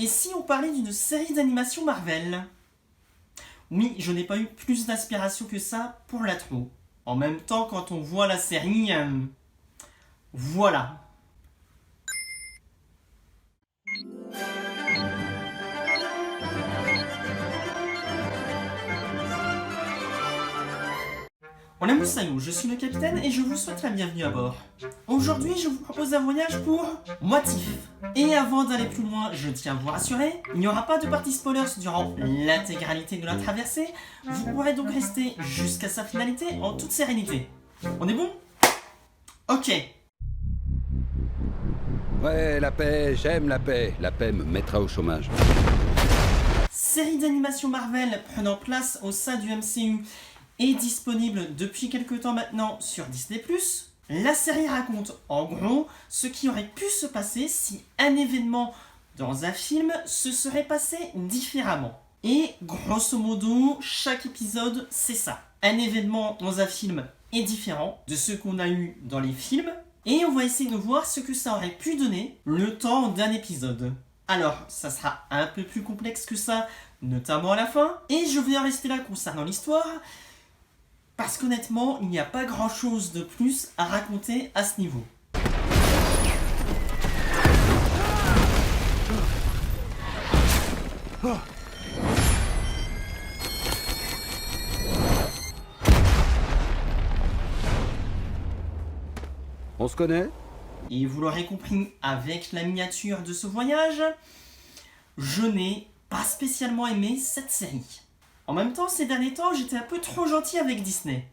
Et si on parlait d'une série d'animation Marvel? Oui, je n'ai pas eu plus d'inspiration que ça pour la trouver. En même temps, quand on voit la série, voilà. On est Moussaillou, je suis le capitaine et je vous souhaite la bienvenue à bord. Aujourd'hui, je vous propose un voyage pour Moitif. Et avant d'aller plus loin, je tiens à vous rassurer, il n'y aura pas de partie spoilers durant l'intégralité de la traversée. Vous pourrez donc rester jusqu'à sa finalité en toute sérénité. On est bon? Ok. Ouais, la paix, j'aime la paix. La paix me mettra au chômage. Série d'animation Marvel prenant place au sein du MCU est disponible depuis quelques temps maintenant sur Disney+. La série raconte en gros ce qui aurait pu se passer si un événement dans un film se serait passé différemment. Et grosso modo, chaque épisode, c'est ça. Un événement dans un film est différent de ce qu'on a eu dans les films. Et on va essayer de voir ce que ça aurait pu donner le temps d'un épisode. Alors, ça sera un peu plus complexe que ça, notamment à la fin. Et je vais en rester là concernant l'histoire. Parce qu'honnêtement, il n'y a pas grand chose de plus à raconter à ce niveau. On se connaît? Et vous l'aurez compris avec la miniature de ce voyage, je n'ai pas spécialement aimé cette série. En même temps, ces derniers temps, j'étais un peu trop gentil avec Disney.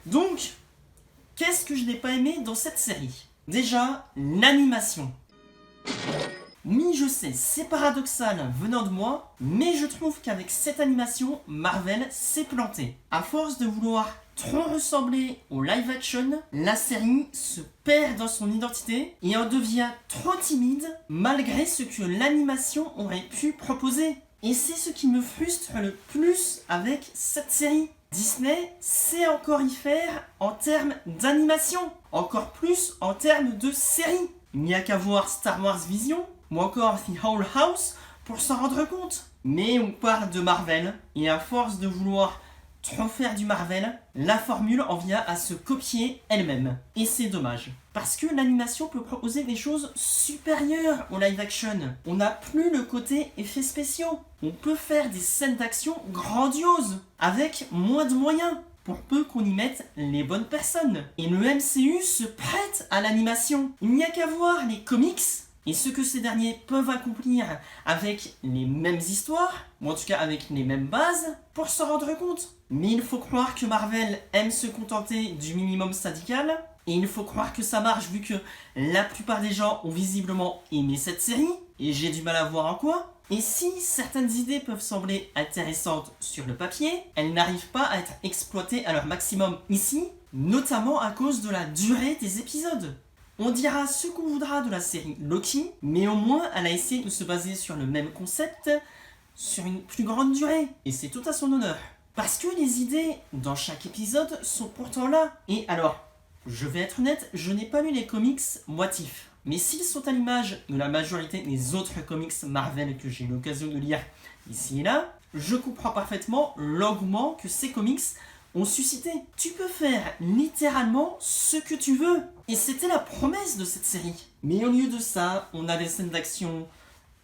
Donc, qu'est-ce que je n'ai pas aimé dans cette série? Déjà, l'animation. Oui, je sais, c'est paradoxal venant de moi, mais je trouve qu'avec cette animation, Marvel s'est planté. À force de vouloir trop ressembler au live action, la série se perd dans son identité et en devient trop timide malgré ce que l'animation aurait pu proposer. Et c'est ce qui me frustre le plus avec cette série. Disney sait encore y faire en termes d'animation, encore plus en termes de série. Il n'y a qu'à voir Star Wars Vision ou encore The Whole House pour s'en rendre compte. Mais on parle de Marvel et à force de vouloir trop faire du Marvel, la formule en vient à se copier elle-même. Et c'est dommage. Parce que l'animation peut proposer des choses supérieures au live action. On n'a plus le côté effets spéciaux. On peut faire des scènes d'action grandioses, avec moins de moyens, pour peu qu'on y mette les bonnes personnes. Et le MCU se prête à l'animation. Il n'y a qu'à voir les comics et ce que ces derniers peuvent accomplir avec les mêmes histoires, ou en tout cas avec les mêmes bases, pour s'en rendre compte. Mais il faut croire que Marvel aime se contenter du minimum syndical, et il faut croire que ça marche vu que la plupart des gens ont visiblement aimé cette série, et j'ai du mal à voir en quoi. Et si certaines idées peuvent sembler intéressantes sur le papier, elles n'arrivent pas à être exploitées à leur maximum ici, notamment à cause de la durée des épisodes. On dira ce qu'on voudra de la série Loki, mais au moins elle a essayé de se baser sur le même concept, sur une plus grande durée, et c'est tout à son honneur. Parce que les idées dans chaque épisode sont pourtant là. Et alors, je vais être honnête, je n'ai pas lu les comics Moitif. Mais s'ils sont à l'image de la majorité des autres comics Marvel que j'ai eu l'occasion de lire ici et là, je comprends parfaitement l'engouement que ces comics ont suscité. Tu peux faire littéralement ce que tu veux. Et c'était la promesse de cette série. Mais au lieu de ça, on a des scènes d'action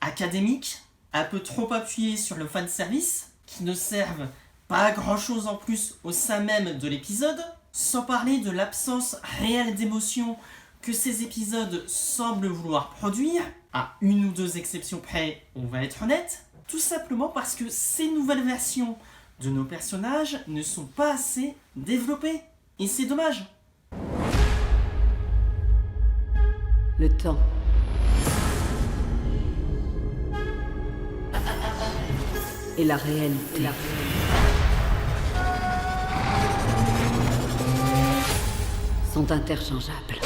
académiques, un peu trop appuyées sur le fanservice, qui ne servent pas à grand chose en plus au sein même de l'épisode, sans parler de l'absence réelle d'émotion que ces épisodes semblent vouloir produire, à une ou deux exceptions près, on va être honnête, tout simplement parce que ces nouvelles versions de nos personnages ne sont pas assez développées. Et c'est dommage. Le temps. Et la réalité. Sont interchangeables.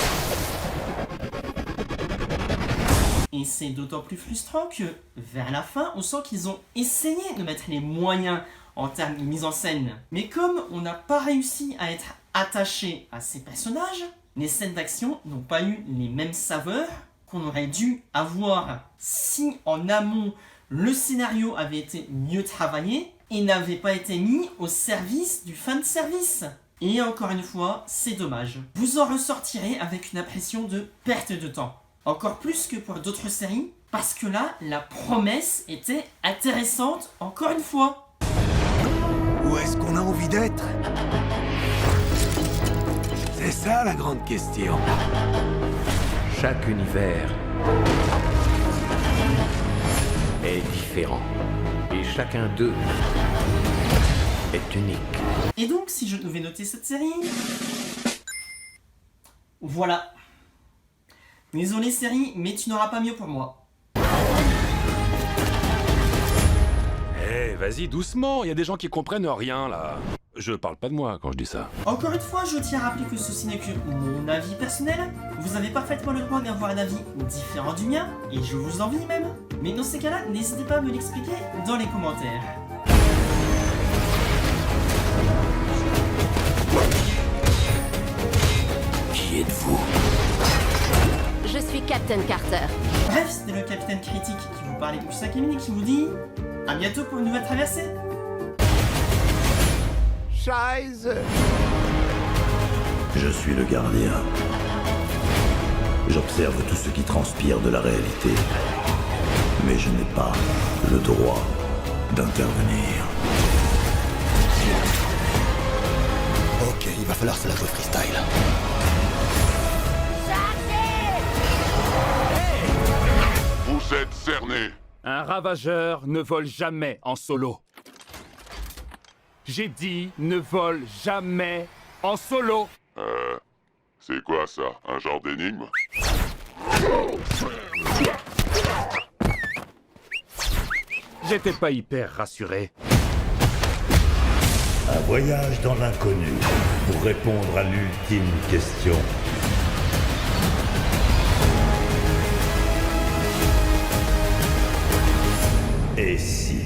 Et c'est d'autant plus frustrant que, vers la fin, on sent qu'ils ont essayé de mettre les moyens en termes de mise en scène. Mais comme on n'a pas réussi à être attaché à ces personnages, Les scènes d'action n'ont pas eu les mêmes saveurs qu'on aurait dû avoir si en amont le scénario avait été mieux travaillé et n'avait pas été mis au service du fan service. Et encore une fois, c'est dommage. Vous en ressortirez avec une impression de perte de temps. Encore plus que pour d'autres séries, parce que là, la promesse était intéressante encore une fois. Où est-ce qu'on a envie d'être? C'est ça la grande question. Chaque univers est différent. Et chacun d'eux est unique. Et donc, si je devais noter cette série... Voilà. Désolé série, mais tu n'auras pas mieux pour moi. Eh, vas-y, doucement, il y a des gens qui comprennent rien, là. Je parle pas de moi quand je dis ça. Encore une fois, je tiens à rappeler que ceci n'est que mon avis personnel. Vous avez parfaitement le droit d'avoir un avis différent du mien, et je vous envie même. Mais dans ces cas-là, n'hésitez pas à me l'expliquer dans les commentaires. Qui êtes-vous? Je suis Captain Carter. Bref, c'était le Capitaine Critique qui vous parlait depuis 5 minutes et qui vous dit... à bientôt pour une nouvelle traversée. Scheiße! Je suis le gardien. J'observe tout ce qui transpire de la réalité. Mais je n'ai pas le droit d'intervenir. Ok, il va falloir se la jouer freestyle. Vous êtes cerné. Un ravageur ne vole jamais en solo. J'ai dit ne vole jamais en solo. C'est quoi ça? Un genre d'énigme? J'étais pas hyper rassuré. Un voyage dans l'inconnu pour répondre à l'ultime question. Et si